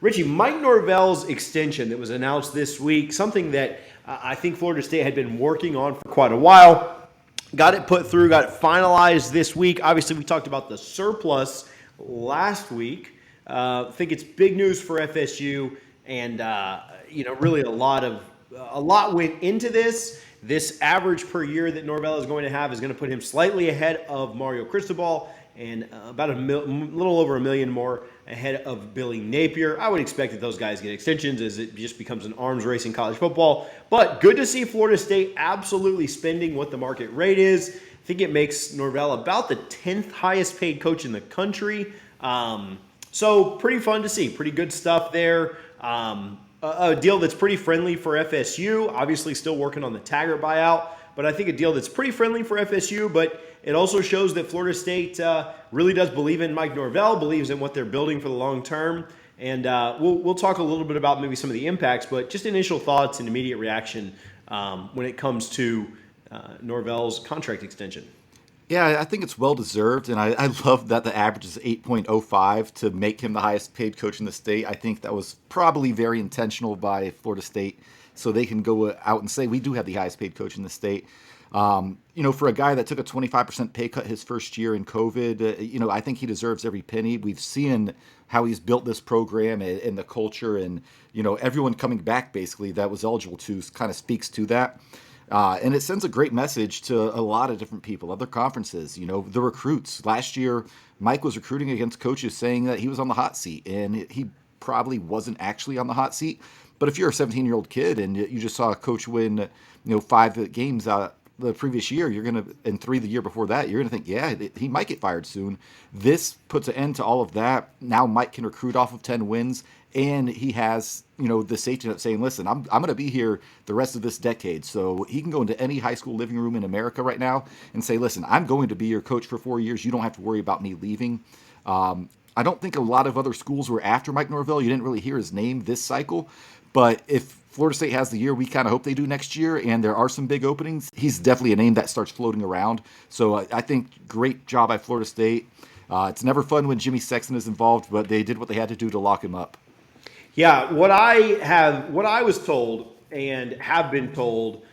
Richie, Mike Norvell's extension that was announced this week, something that I think Florida State had been working on for quite a while, got it put through, got it finalized this week. Obviously, we talked about the surplus last week. I think it's big news for FSU, and really a lot went into this. This average per year that Norvell is going to have is going to put him slightly ahead of Mario Cristobal and about little over $1 million more ahead of Billy Napier. I would expect that those guys get extensions as it just becomes an arms race in college football. But good to see Florida State absolutely spending what the market rate is. I think it makes Norvell about the 10th highest paid coach in the country. So pretty fun to see. Pretty good stuff there. A deal that's pretty friendly for FSU. Obviously still working on the Taggart buyout, but I think a deal that's pretty friendly for FSU, but it also shows that Florida State really does believe in Mike Norvell, believes in what they're building for the long term. And we'll talk a little bit about maybe some of the impacts, but just initial thoughts and immediate reaction when it comes to Norvell's contract extension. Yeah, I think it's well-deserved, and I love that the average is 8.05 to make him the highest paid coach in the state. I think that was probably very intentional by Florida State, so they can go out and say, we do have the highest paid coach in the state. For a guy that took a 25% pay cut his first year in COVID, I think he deserves every penny. We've seen how he's built this program and the culture, and, everyone coming back basically that was eligible to kind of speaks to that. And it sends a great message to a lot of different people, other conferences, the recruits. Last year, Mike was recruiting against coaches saying that he was on the hot seat, and he probably wasn't actually on the hot seat. But if you're a 17-year-old kid and you just saw a coach win, 5 games the previous year, and 3 the year before that, you're going to think, yeah, he might get fired soon. This puts an end to all of that. Now Mike can recruit off of 10 wins, and he has, the safety net saying, listen, I'm going to be here the rest of this decade. So he can go into any high school living room in America right now and say, listen, I'm going to be your coach for 4 years. You don't have to worry about me leaving. I don't think a lot of other schools were after Mike Norvell. You didn't really hear his name this cycle. But if Florida State has the year we kind of hope they do next year, and there are some big openings, he's definitely a name that starts floating around. So I think great job by Florida State. It's never fun when Jimmy Sexton is involved, but they did what they had to do to lock him up. Yeah, what I was told and have been told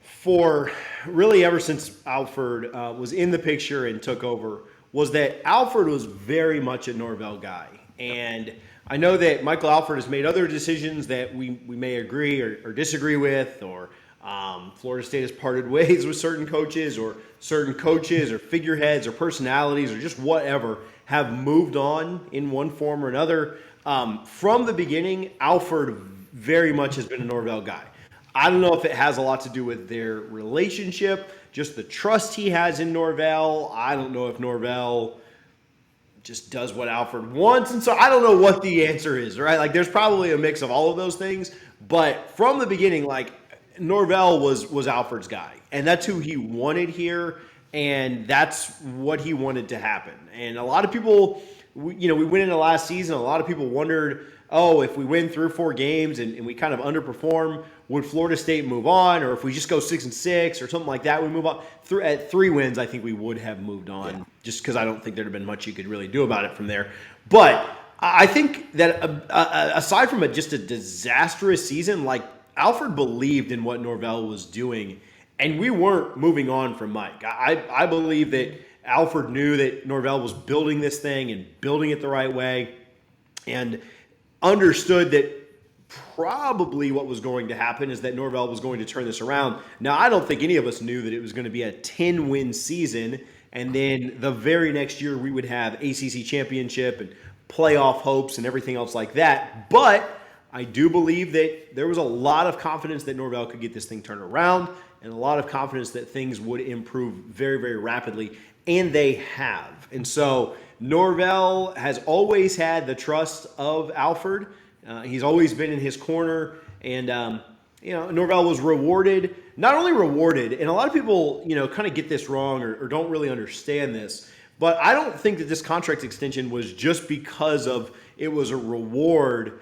for really ever since Alford was in the picture and took over was that Alford was very much a Norvell guy. And I know that Michael Alford has made other decisions that we may agree or disagree with, or Florida State has parted ways with certain coaches or figureheads or personalities or just whatever have moved on in one form or another. From the beginning, Alford very much has been a Norvell guy. I don't know if it has a lot to do with their relationship, just the trust he has in Norvell. I don't know if Norvell just does what Alford wants. And so I don't know what the answer is, right? Like there's probably a mix of all of those things. But from the beginning, like Norvell was Alford's guy. And that's who he wanted here. And that's what he wanted to happen. And a lot of people, we went into last season, a lot of people wondered, if we win 3 or 4 games and we kind of underperform, would Florida State move on? Or if we just go 6-6 or something like that, we move on. At 3 wins, I think we would have moved on, just because I don't think there'd have been much you could really do about it from there. But I think that aside from just a disastrous season, like Alford believed in what Norvell was doing, and we weren't moving on from Mike. I believe that Alford knew that Norvell was building this thing and building it the right way, and understood that probably what was going to happen is that Norvell was going to turn this around. Now, I don't think any of us knew that it was going to be a 10-win season, and then the very next year we would have ACC championship and playoff hopes and everything else like that. But I do believe that there was a lot of confidence that Norvell could get this thing turned around, and a lot of confidence that things would improve very, very rapidly, and they have. And so Norvell has always had the trust of Alford. He's always been in his corner, and Norvell was rewarded. Not only rewarded, and a lot of people kind of get this wrong or don't really understand this, but I don't think that this contract extension was just because of it was a reward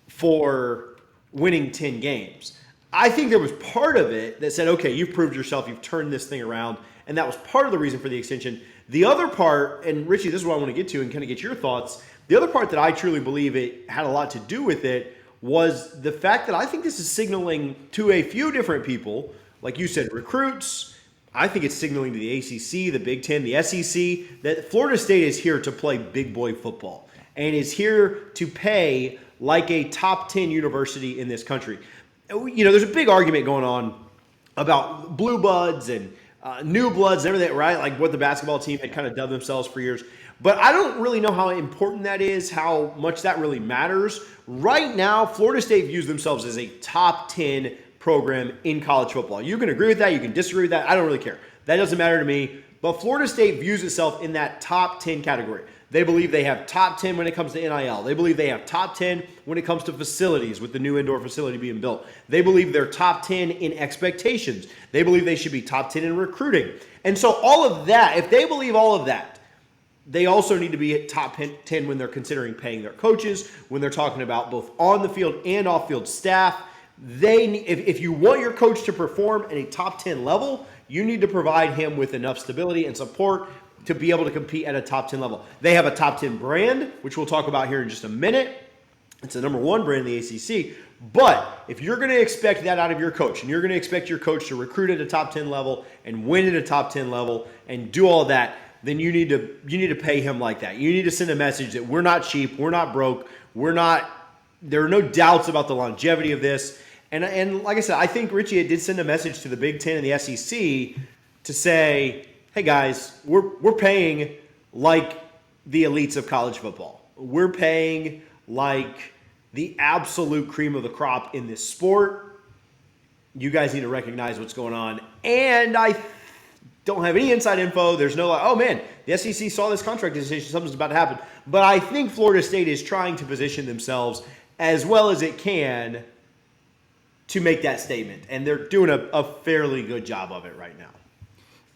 for winning 10 games. I think there was part of it that said, okay, you've proved yourself, you've turned this thing around, and that was part of the reason for the extension. The other part, and Richie, this is what I want to get to and kind of get your thoughts, The other part that I truly believe it had a lot to do with it was the fact that I think this is signaling to a few different people, like you said, recruits. I think it's signaling to the ACC, the Big Ten, the SEC, that Florida State is here to play big boy football and is here to pay like a top 10 university in this country. There's a big argument going on about blue bloods and new bloods and everything, right? Like what the basketball team had kind of dubbed themselves for years. But I don't really know how important that is, how much that really matters. Right now, Florida State views themselves as a top 10 program in college football. You can agree with that. You can disagree with that. I don't really care. That doesn't matter to me. But Florida State views itself in that top 10 category. They believe they have top 10 when it comes to NIL. They believe they have top 10 when it comes to facilities with the new indoor facility being built. They believe they're top 10 in expectations. They believe they should be top 10 in recruiting. And so all of that, if they believe all of that, they also need to be at top 10 when they're considering paying their coaches, when they're talking about both on the field and off field staff. If you want your coach to perform at a top 10 level, you need to provide him with enough stability and support to be able to compete at a top 10 level. They have a top 10 brand, which we'll talk about here in just a minute. It's the number one brand in the ACC. But if you're going to expect that out of your coach, and you're going to expect your coach to recruit at a top 10 level and win at a top 10 level and do all that, then you need to pay him like that. You need to send a message that we're not cheap, we're not broke, there are no doubts about the longevity of this. And like I said, I think Richie did send a message to the Big Ten and the SEC to say, hey guys, we're paying like the elites of college football. We're paying like the absolute cream of the crop in this sport. You guys need to recognize what's going on. And I don't have any inside info. There's no like, oh man, the SEC saw this contract decision, something's about to happen. But I think Florida State is trying to position themselves as well as it can to make that statement. And they're doing a fairly good job of it right now.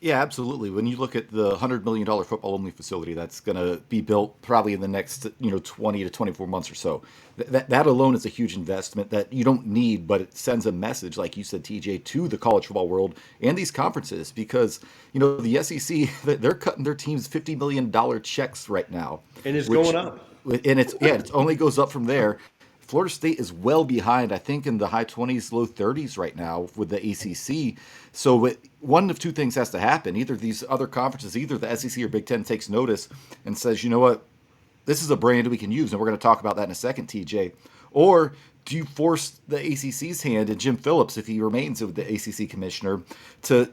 Yeah, absolutely. When you look at the $100 million football-only facility that's going to be built probably in the next 20 to 24 months or so, that alone is a huge investment that you don't need, but it sends a message, like you said, TJ, to the college football world and these conferences because, the SEC, they're cutting their teams $50 million checks right now. And it's going up. And it only goes up from there. Florida State is well behind, I think, in the high 20s, low 30s right now with the ACC. So one of two things has to happen. Either these other conferences, either the SEC or Big Ten takes notice and says, you know what, this is a brand we can use, and we're going to talk about that in a second, TJ. Or do you force the ACC's hand and Jim Phillips, if he remains the ACC commissioner, to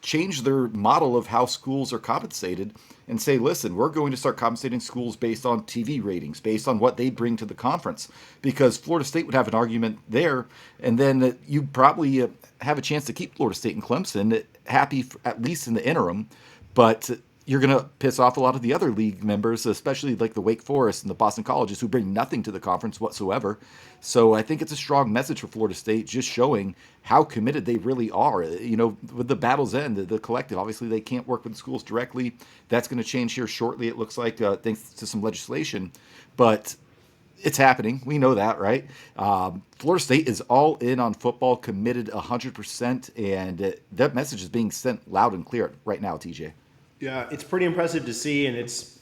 change their model of how schools are compensated and say, listen, we're going to start compensating schools based on TV ratings, based on what they bring to the conference, because Florida State would have an argument there, and then you probably have a chance to keep Florida State and Clemson happy, at least in the interim, but you're going to piss off a lot of the other league members, especially like the Wake Forest and the Boston Colleges, who bring nothing to the conference whatsoever. So I think it's a strong message for Florida State, just showing how committed they really are. With the battle's end, the collective, obviously they can't work with the schools directly. That's going to change here shortly, it looks like, thanks to some legislation. But it's happening. We know that, right? Florida State is all in on football, committed 100%, and that message is being sent loud and clear right now, TJ. Yeah, it's pretty impressive to see, and it's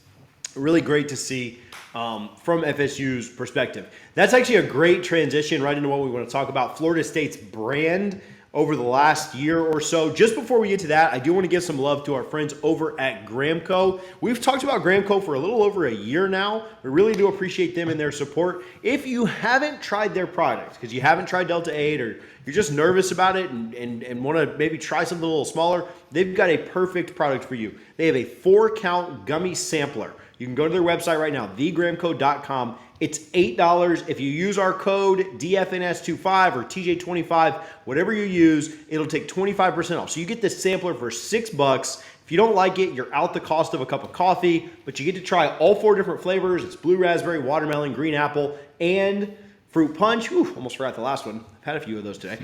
really great to see from FSU's perspective. That's actually a great transition right into what we want to talk about, Florida State's brand over the last year or so. Just before we get to that, I do want to give some love to our friends over at Gramco. We've talked about Gramco for a little over a year now. We really do appreciate them and their support. If you haven't tried their products, because you haven't tried Delta 8 or you're just nervous about it and want to maybe try something a little smaller, they've got a perfect product for you. They have a 4-count gummy sampler. You can go to their website right now, thegramco.com. It's $8. If you use our code DFNS25 or TJ25, whatever you use, it'll take 25% off. So you get this sampler for $6. If you don't like it, you're out the cost of a cup of coffee, but you get to try all 4 different flavors. It's blue raspberry, watermelon, green apple, and fruit punch. Whew, almost forgot the last one. I've had a few of those today.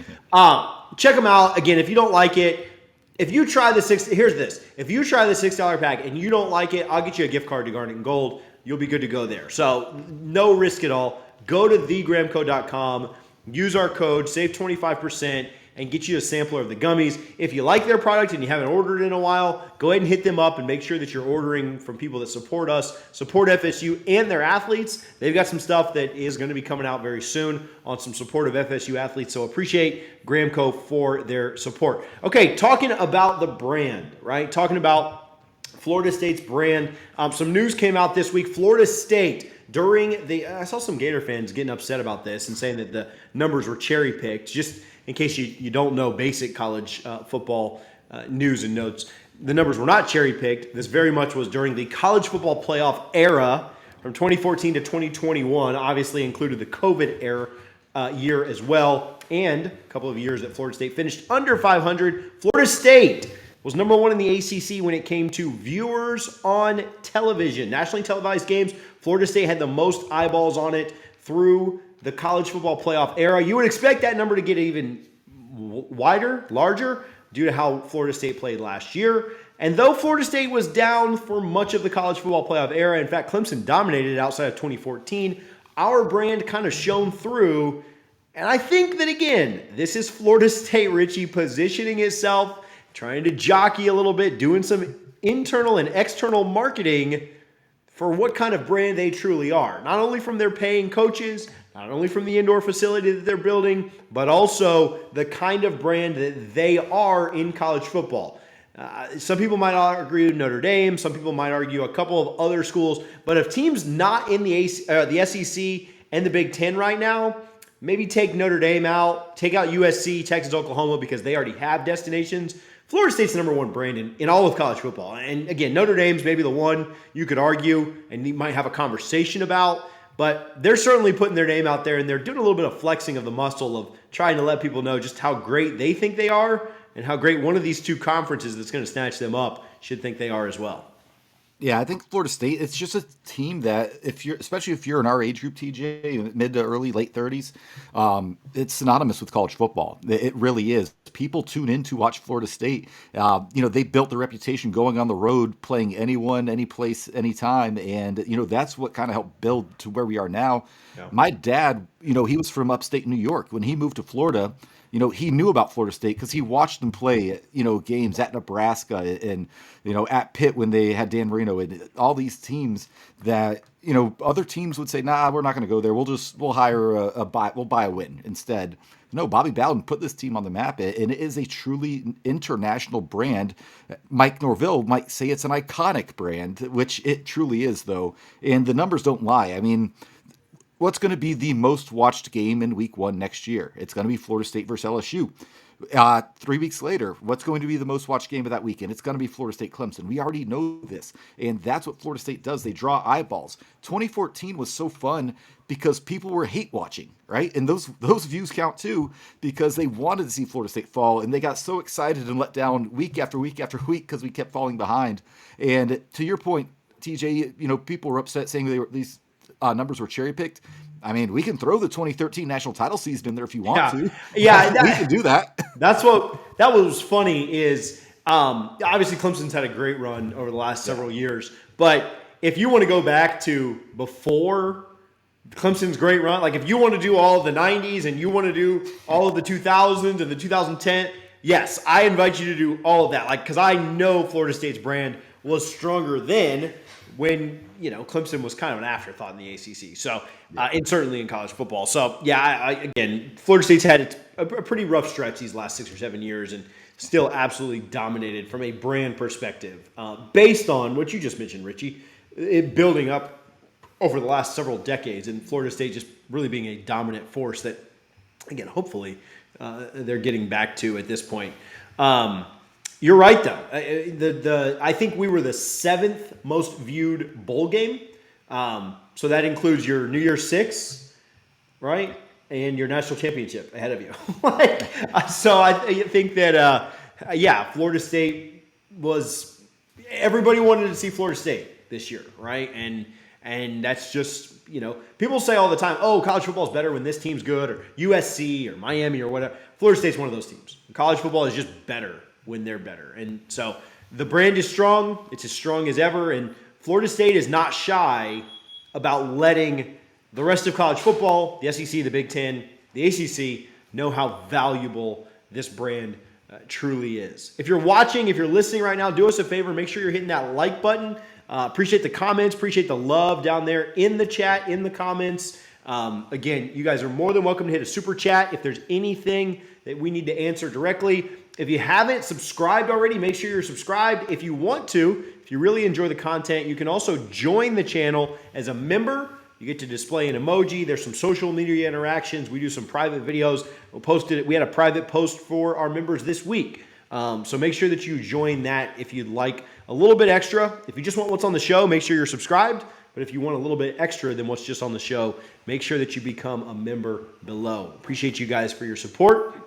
Check them out. Again, if you don't like it, if you try the If you try the $6 pack and you don't like it, I'll get you a gift card to Garnet and Gold. You'll be good to go there. So no risk at all. Go to thegramco.com. Use our code, save 25%. and get you a sampler of the gummies. If you like their product and you haven't ordered in a while, go ahead and hit them up and make sure that you're ordering from people that support us, support FSU and their athletes. They've got some stuff that is going to be coming out very soon on some support of FSU athletes. So appreciate Gramco for their support. Okay, talking about the brand, right? Talking about Florida State's brand. Some news came out this week. Florida State, I saw some Gator fans getting upset about this and saying that the numbers were cherry picked. Just in case you don't know basic college football news and notes, the numbers were not cherry picked. This very much was during the college football playoff era from 2014 to 2021. Obviously included the COVID era year as well, and a couple of years that Florida State finished under 500. Florida State was number one in the ACC when it came to viewers on television. Nationally televised games, Florida State had the most eyeballs on it through the college football playoff era. You would expect that number to get even wider, larger, due to how Florida State played last year. And though Florida State was down for much of the college football playoff era, in fact, Clemson dominated outside of 2014, our brand kind of shone through. And I think that, again, this is Florida State, Richie, positioning itself, trying to jockey a little bit, doing some internal and external marketing for what kind of brand they truly are. Not only from their paying coaches, not only from the indoor facility that they're building, but also the kind of brand that they are in college football. Some people might argue Notre Dame. Some people might argue a couple of other schools. But if teams not in the SEC and the Big Ten right now, maybe take Notre Dame out, take out USC, Texas, Oklahoma, because they already have destinations. Florida State's the number one brand in all of college football. And again, Notre Dame's maybe the one you could argue and you might have a conversation about, but they're certainly putting their name out there, and they're doing a little bit of flexing of the muscle of trying to let people know just how great they think they are and how great one of these two conferences that's going to snatch them up should think they are as well. Yeah, I think Florida State, it's just a team that especially if you're in our age group, TJ, mid to early, late 30s, it's synonymous with college football. It really is. People tune in to watch Florida State. They built the reputation going on the road, playing anyone, any place, anytime. And, that's what kind of helped build to where we are now. Yeah. My dad, he was from upstate New York. When he moved to Florida, he knew about Florida State because he watched them play, games at Nebraska and, at Pitt when they had Dan Marino and all these teams that, other teams would say, nah, we're not going to go there. We'll hire we'll buy a win instead. No, Bobby Bowden put this team on the map, and it is a truly international brand. Mike Norvell might say it's an iconic brand, which it truly is, though. And the numbers don't lie. I mean, what's going to be the most watched game in week 1 next year? It's going to be Florida State versus LSU. 3 weeks later, what's going to be the most watched game of that weekend? It's going to be Florida State Clemson. We already know this. And that's what Florida State does. They draw eyeballs. 2014 was so fun because people were hate watching, right? And those views count too because they wanted to see Florida State fall, and they got so excited and let down week after week after week because we kept falling behind. And to your point, TJ, people were upset saying these numbers were cherry picked. I mean, we can throw the 2013 national title season in there if you want to. Yeah, we can do that. That was funny is obviously Clemson's had a great run over the last several years. But if you want to go back to before Clemson's great run, like if you want to do all of the 90s and you want to do all of the 2000s and the 2010, yes, I invite you to do all of that. Like, because I know Florida State's brand was stronger then when, Clemson was kind of an afterthought in the ACC. So, and certainly in college football. So, again, Florida State's had a pretty rough stretch these last 6 or 7 years and still absolutely dominated from a brand perspective based on what you just mentioned, Richie, it building up over the last several decades and Florida State just really being a dominant force that, again, hopefully they're getting back to at this point. You're right, though. I think we were the 7th most viewed bowl game. So that includes your New Year's Six, right? And your national championship ahead of you. So I think that, Florida State was – everybody wanted to see Florida State this year, right? And that's just, people say all the time, oh, college football is better when this team's good, or USC or Miami or whatever. Florida State's one of those teams. College football is just better when they're better. And so the brand is strong. It's as strong as ever. And Florida State is not shy about letting the rest of college football, the SEC, the Big Ten, the ACC, know how valuable this brand truly is. If you're watching, if you're listening right now, do us a favor. Make sure you're hitting that like button. Appreciate the comments. Appreciate the love down there in the chat, in the comments. Again, you guys are more than welcome to hit a super chat if there's anything that we need to answer directly. If you haven't subscribed already, make sure you're subscribed. If you want to, if you really enjoy the content, you can also join the channel as a member. You get to display an emoji. There's some social media interactions. We do some private videos. We'll post it. We had a private post for our members this week. So make sure that you join that if you'd like a little bit extra. If you just want what's on the show, make sure you're subscribed. But if you want a little bit extra than what's just on the show, make sure that you become a member below. Appreciate you guys for your support.